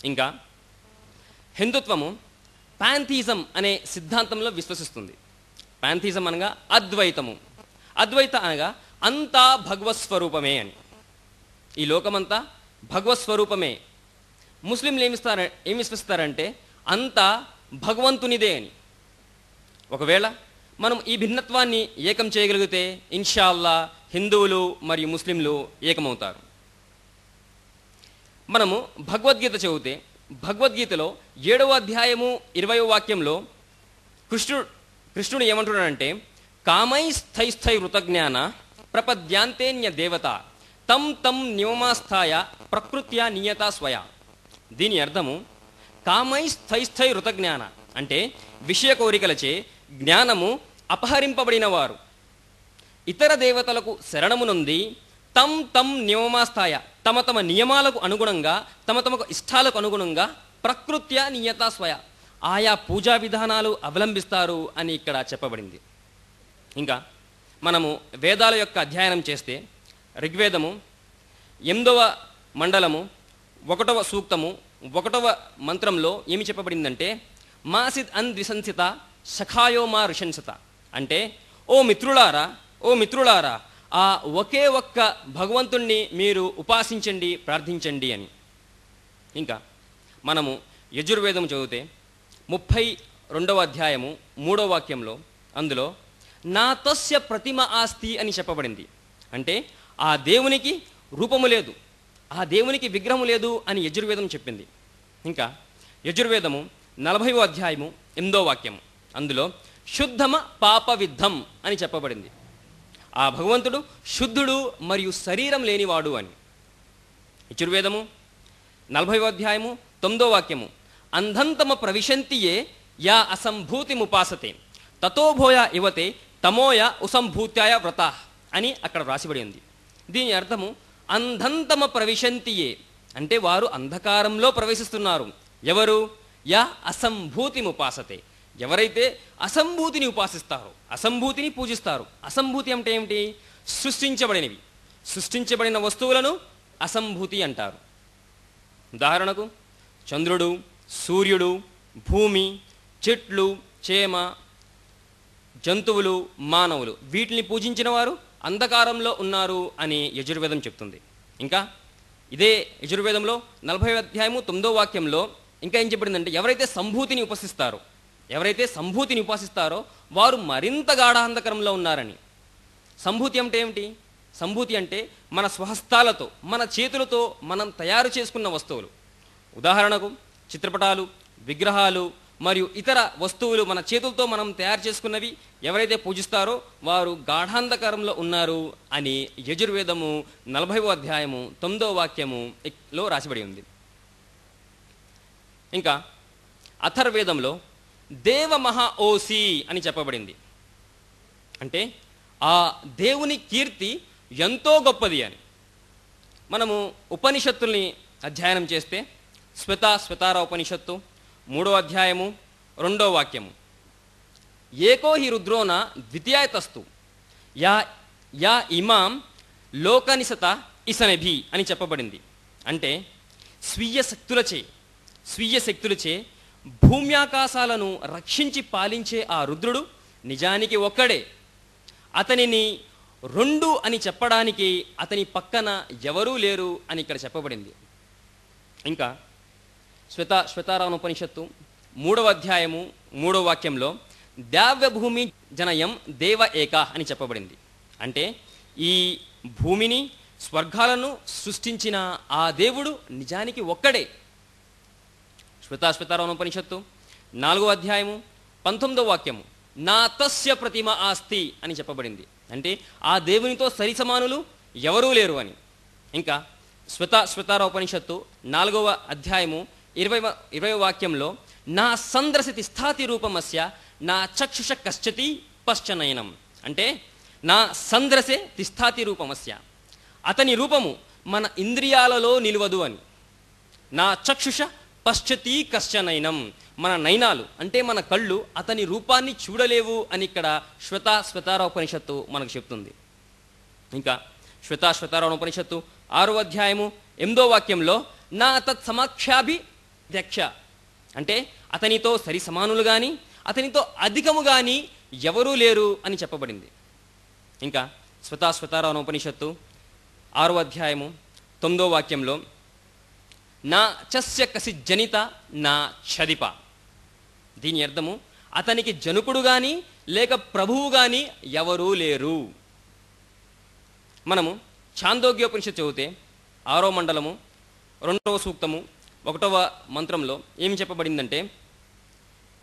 ఇంకా హిందుత్వము పాంథిజం అనే సిద్ధాంతంలో విశ్వసిస్తుంది. పాంథిజం అనగా అద్వైతము, అద్వైత అనగా అంతా భగవత్స్వరూపమే అని. ఈ లోకమంతా భగవత్స్వరూపమే. ముస్లింలు ఏం విశ్వసిస్తారంటే అంతా భగవంతునిదే అని. ఒకవేళ మనం ఈ భిన్నత్వాన్ని ఏకం చేయగలిగితే ఇన్షాల్లా హిందువులు మరియు ముస్లింలు ఏకమవుతారు. మనము భగవద్గీత చదివితే భగవద్గీతలో 7వ అధ్యాయము 20వ వాక్యంలో కృష్ణుడు ఏమంటున్నాడంటే కామైస్థైస్థై వృతజ్ఞాన ప్రపద్యాంతేన్య దేవత తం తం నియమాస్థాయ ప్రకృత్యా నియత స్వయ. దీని అర్థము కామైస్థైస్థై వృతజ్ఞాన అంటే విషయ కోరికలచే జ్ఞానము అపహరింపబడిన వారు ఇతర దేవతలకు శరణమునుంది తం తం నియమాస్థాయ తమ తమ నియమాలకు అనుగుణంగా తమ తమ ఇష్టాలకు అనుగుణంగా ప్రకృత్యా నియత స్వయ ఆయా పూజా విధానాలు అవలంబిస్తారు అని ఇక్కడ చెప్పబడింది. ఇంకా మనము వేదాల యొక్క అధ్యయనం చేస్తే ఋగ్వేదము 8వ మండలము 1వ సూక్తము 1వ మంత్రంలో ఏమి చెప్పబడిందంటే మాసిద్ అన్ ద్విసంసిత సఖాయో మా ఋషంసత అంటే ఓ మిత్రులారా ఆ ఒకే ఒక్క భగవంతుణ్ణి మీరు ఉపాసించండి, ప్రార్థించండి అని. ఇంకా మనము యజుర్వేదం చదివితే 32వ అధ్యాయము 3వ వాక్యంలో అందులో నా తస్య ప్రతిమ ఆస్తి అని చెప్పబడింది. అంటే ఆ దేవునికి రూపము లేదు, ఆ దేవునికి విగ్రహము లేదు అని యజుర్వేదం చెప్పింది. ఇంకా యజుర్వేదము 40వ అధ్యాయము 8వ వాక్యము అందులో శుద్ధమ పాప విద్ధం అని చెప్పబడింది. ఆ భగవంతుడు శుద్ధుడు మరియు శరీరం లేనివాడు అని. యజుర్వేదము 40వ అధ్యాయము 9వ వాక్యము అంధంతమ ప్రవిశంతియే యా అసంభూతిముపాసతే తతోభోయ ఇవతే తమోయ ఉసంభూత్యాయ వ్రత అని అక్కడ వ్రాసిబడి ఉంది. దీని అర్థము అంధంతమ ప్రవిశంతియే అంటే వారు అంధకారంలో ప్రవేశిస్తున్నారు. ఎవరు? యా అసంభూతిముపాసతే ఎవరైతే అసంభూతిని ఉపాసిస్తారో, అసంభూతిని పూజిస్తారు. అసంభూతి అంటే ఏమిటి? సృష్టించబడినవి, సృష్టించబడిన వస్తువులను అసంభూతి అంటారు. ఉదాహరణకు చంద్రుడు, సూర్యుడు, భూమి, చెట్లు, చేమ, జంతువులు, మానవులు వీటిని పూజించిన వారు అంధకారంలో ఉన్నారు అని యజుర్వేదం చెప్తుంది. ఇంకా ఇదే యజుర్వేదంలో 40వ అధ్యాయము 9వ వాక్యంలో ఇంకా ఏం చెప్పబడిందంటే ఎవరైతే సంభూతిని ఉపాసిస్తారో వారు మరింత గాఢాంధకరంలో ఉన్నారని. సంభూతి అంటే ఏమిటి? సంభూతి అంటే మన స్వహస్తాలతో మన చేతులతో మనం తయారు చేసుకున్న వస్తువులు. ఉదాహరణకు చిత్రపటాలు, విగ్రహాలు మరియు ఇతర వస్తువులు మన చేతులతో మనం తయారు చేసుకున్నవి ఎవరైతే పూజిస్తారో వారు గాఢాంధకారంలో ఉన్నారు అని యజుర్వేదము 40వ అధ్యాయము 9వ వాక్యములో రాసిబడి ఉంది. ఇంకా అథర్వేదంలో దేవ మహా ఓసి అని చెప్పబడింది. అంటే ఆ దేవుని కీర్తి ఎంతో గొప్పది అని. మనము ఉపనిషత్తుల్ని అధ్యయనం చేస్తే శ్వేతార ఉపనిషత్తు 3వ అధ్యాయము 2వ వాక్యము ఏకో హి రుద్రోన ద్వితీయతస్తు యా ఇమాం లోకనిసత ఇసనభి అని చెప్పబడింది. అంటే స్వీయ శక్తులచే భూమ్యాకాశాలను రక్షించి పాలించే ఆ రుద్రుడు నిజానికి ఒక్కడే. అతనిని 2 అని చెప్పడానికి అతని పక్కన ఎవరూ లేరు అని ఇక్కడ చెప్పబడింది. ఇంకా శ్వేతారావణోపనిషత్తు 3వ అధ్యాయము 3వ వాక్యంలో దావ్యభూమి జనయం దేవ ఏక అని చెప్పబడింది. అంటే ఈ భూమిని స్వర్గాలను సృష్టించిన ఆ దేవుడు నిజానికి ఒక్కడే. శ్వేతారావణోపనిషత్తు 4వ అధ్యాయము 19వ వాక్యము నా తస్య ప్రతిమ ఆస్తి అని చెప్పబడింది. అంటే ఆ దేవునితో సరిసమానులు ఎవరూ లేరు అని. ఇంకా శ్వేతారోపనిషత్తు 4వ అధ్యాయము 20వ వాక్యంలో నా సంద్రసతి స్థాతి రూపమస్య నా చక్షుష కశ్చతి పశ్చనయనం అంటే నా సంద్రసే తిస్థాతి రూపమస్య అతని రూపము మన ఇంద్రియాలలో నిలవదు అని. నా చక్షుష పశ్చతి కశ్చనయనం మన నయనాలు అంటే మన కళ్ళు అతని రూపాన్ని చూడలేవు అని ఇక్కడ శ్వేతారోపనిషత్తు మనకు చెప్తుంది. ఇంకా శ్వేతారోపనిషత్తు 6వ అధ్యాయము 8వ వాక్యంలో నా తత్ సమాఖ్యాభి దక్ష అంటే అతనితో సరి సమానులు కానీ అతనితో అధికము కానీ ఎవరూ లేరు అని చెప్పబడింది. ఇంకా స్వతారావణోపనిషత్తు 6వ అధ్యాయము 9వ వాక్యంలో నా చస్య కసి జనిత నా ఛదిప, దీని అర్థము అతనికి జనుకుడు కానీ లేక ప్రభువు కానీ ఎవరూ లేరు. మనము ఛాందోగ్యోపనిషత్తు చదివితే 6వ మండలము 2వ సూక్తము 1వ మంత్రంలో ఏమి చెప్పబడిందంటే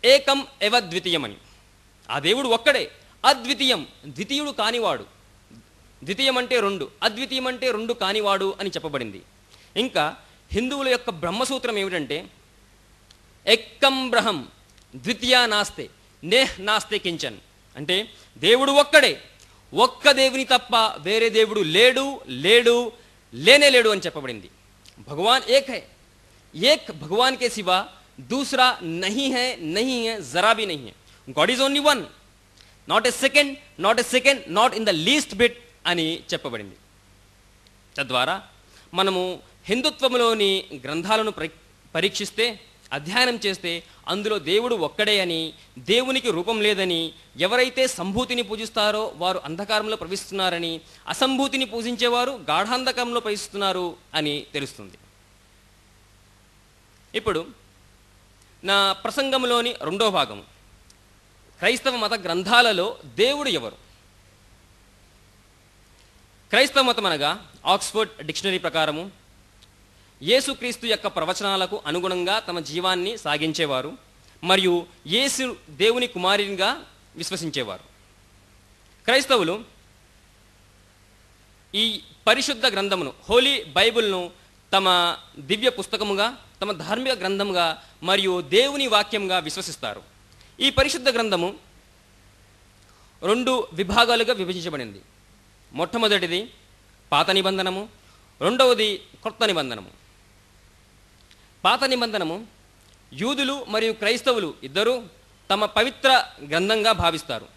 ఏకం ఎవ ద్వితీయం అని. ఆ దేవుడు ఒక్కడే, అద్వితీయం, ద్వితీయుడు కానివాడు. ద్వితీయం అంటే రెండు, అద్వితీయం అంటే రెండు కానివాడు అని చెప్పబడింది. ఇంకా హిందువుల యొక్క బ్రహ్మసూత్రం ఏమిటంటే ఎక్కం బ్రహం ద్వితీయ నాస్తే నేహ్ నాస్తే కించన్, అంటే దేవుడు ఒక్కడే, ఒక్క దేవుని తప్ప వేరే దేవుడు లేడు, లేడు, లేనే లేడు అని చెప్పబడింది. భగవాన్ ఏక్ హై, ఏక్ భగవాన్ కే సివా दूसरा नहीं है, नहीं है, जरा भी नहीं है. God is only one, not a second, not in the least bit అని చెప్పబడింది. తద్వారా మనము హిందుత్వంలోని గ్రంథాలను పరీక్షిస్తే, అధ్యయనం చేస్తే అందులో దేవుడు ఒక్కడే అని, దేవునికి రూపం లేదని, ఎవరైతే సంభూతిని పూజిస్తారో వారు అంధకారంలో ప్రవేశిస్తున్నారని, అసంభూతిని పూజించేవారు గాఢాంధకారంలో ప్రవేశిస్తున్నారు అని తెలుస్తుంది. ఇప్పుడు నా ప్రసంగంలోని 2వ భాగము, క్రైస్తవ మత గ్రంథాలలో దేవుడు ఎవరు? క్రైస్తవ మతం అనగా ఆక్స్ఫర్డ్ డిక్షనరీ ప్రకారము యేసుక్రీస్తు యొక్క ప్రవచనాలకు అనుగుణంగా తమ జీవాన్ని సాగించేవారు మరియు యేసు దేవుని కుమారునిగా విశ్వసించేవారు. క్రైస్తవులు ఈ పరిశుద్ధ గ్రంథమును, హోలీ బైబిల్ను తమ దివ్య పుస్తకముగా, తమ ధార్మిక గ్రంథముగా మరియు దేవుని వాక్యంగా విశ్వసిస్తారు. ఈ పరిశుద్ధ గ్రంథము 2 విభాగాలుగా విభజించబడింది. మొట్టమొదటిది పాత నిబంధనము, రెండవది కొత్త నిబంధనము. పాత నిబంధనము యూదులు మరియు క్రైస్తవులు ఇద్దరూ తమ పవిత్ర గ్రంథంగా భావిస్తారు,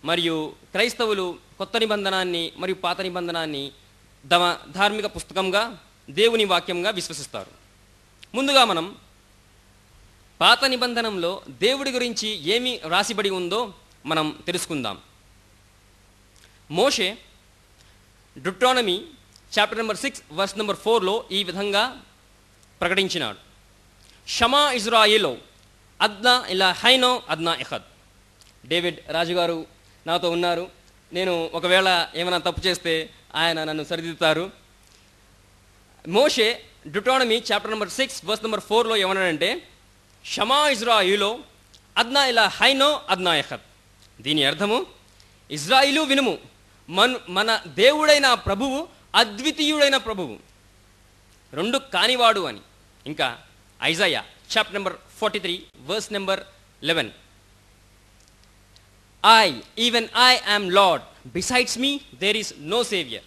మరియు క్రైస్తవులు కొత్త నిబంధనాన్ని మరియు పాత నిబంధనాన్ని తమ ధార్మిక పుస్తకంగా, దేవుని వాక్యంగా విశ్వసిస్తారు. ముందుగా మనం పాత నిబంధనంలో దేవుడి గురించి ఏమి రాసిబడి ఉందో మనం తెలుసుకుందాం. మోషే Deuteronomy chapter number 6 verse number 4లో ఈ విధంగా ప్రకటించినాడు. షమా ఇజ్రాయిలో అద్నా ఇలా హైనో అద్నా ఎహద్. డేవిడ్ రాజుగారు నాతో ఉన్నారు, నేను ఒకవేళ ఏమైనా తప్పు చేస్తే ఆయన నన్ను సరిదిద్దుతారు. మోషే Deuteronomy chapter number 6 verse number 4లో ఏమన్నాడంటే షమా ఇజ్రాయిలో అద్నా ఇలా హైనో అద్నా ఎహద్. దీని అర్థము ఇజ్రాయిలు వినుము, మన దేవుడైన ప్రభువు అద్వితీయుడైన ప్రభువు, రెండు కానివాడు అని. ఇంకా Isaiah chapter number 43 verse number 11 even I am lord besides me there is no saviour.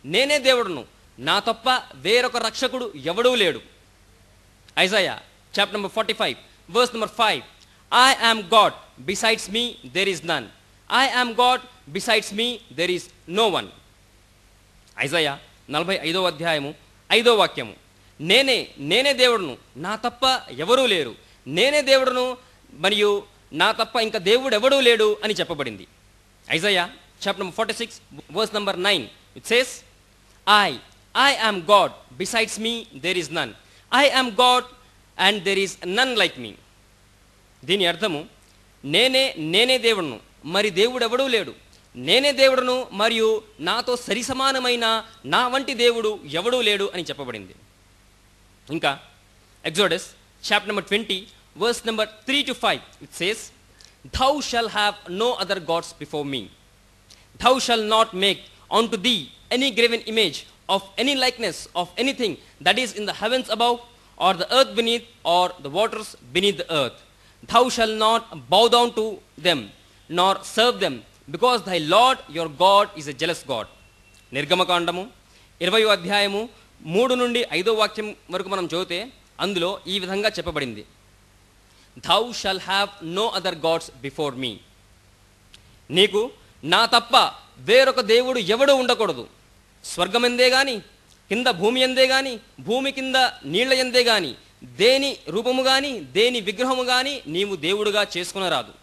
నేనే దేవుడును, నా తప్ప వేరొక రక్షకుడు ఎవడూ లేడు. Isaiah chapter number 45 verse number 5 I am God besides me there is none. I am God besides me there is no one. Isaiah 45వ అధ్యాయము 5వ వాక్యము నేనే దేవుడును, నా తప్ప ఎవరూ లేరు, నేనే దేవుడును మరియు నా తప్ప ఇంకా దేవుడు ఎవడూ లేడు అని చెప్పబడింది. Isaiah chapter number 46 verse number 9 it says I am God, besides me there is none. I am God and there is none like me. దీని అర్థము నేనే దేవుడును, మరి దేవుడు ఎవడూ లేడు, నేనే దేవుడును మరియు నాతో సరి సమానమైన నా వంటి దేవుడు ఎవడూ లేడు అని చెప్పబడింది. ఇంకా Exodus chapter number 20 verse number 3 to 5 it says thou shall have no other gods before me. Thou shall not make unto thee any graven image of any likeness of anything that is in the heavens above or the earth beneath or the waters beneath the earth. Thou shalt not bow down to them nor serve them, because thy Lord your God is a jealous God. నిర్గమకాండము 20వ అధ్యాయము 3 నుండి 5వ వాక్యం వరకు మనం చదివితే అందులో ఈ విధంగా చెప్పబడింది. Thou shall have no other gods before me. నీకు నా తప్ప వేరొక దేవుడు ఎవడూ ఉండకూడదు. స్వర్గమెందే గాని, కింద భూమి ఎందే గాని, భూమి కింద నీళ్ల ఎందే గాని, దేని రూపము గాని దేని విగ్రహము గాని నీవు దేవుడుగా చేసుకునరాదు.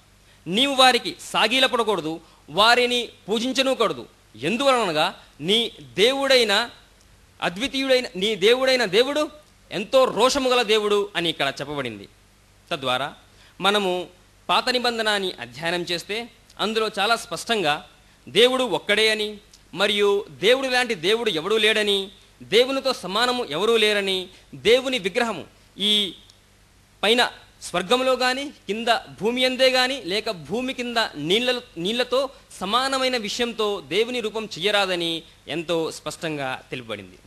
నీవు వారికి సాగిలపడకూడదు, వారిని పూజించనూకూడదు. ఎందువలనగా నీ దేవుడైన దేవుడు ఎంతో రోషము గల దేవుడు అని ఇక్కడ చెప్పబడింది. తద్వారా మనము పాత నిబంధనని అధ్యయనం చేస్తే అందులో చాలా స్పష్టంగా దేవుడు ఒక్కడే అని, మరియు దేవుడు లాంటి దేవుడు ఎవడూ లేడని, దేవునితో సమానము ఎవరూ లేరని, దేవుని విగ్రహము ఈ పైన స్వర్గంలో కానీ కింద భూమి అందే కానీ లేక భూమి కింద నీళ్లతో సమానమైన విషయంతో దేవుని రూపం చెయ్యరాదని ఎంతో స్పష్టంగా తెలుపబడింది.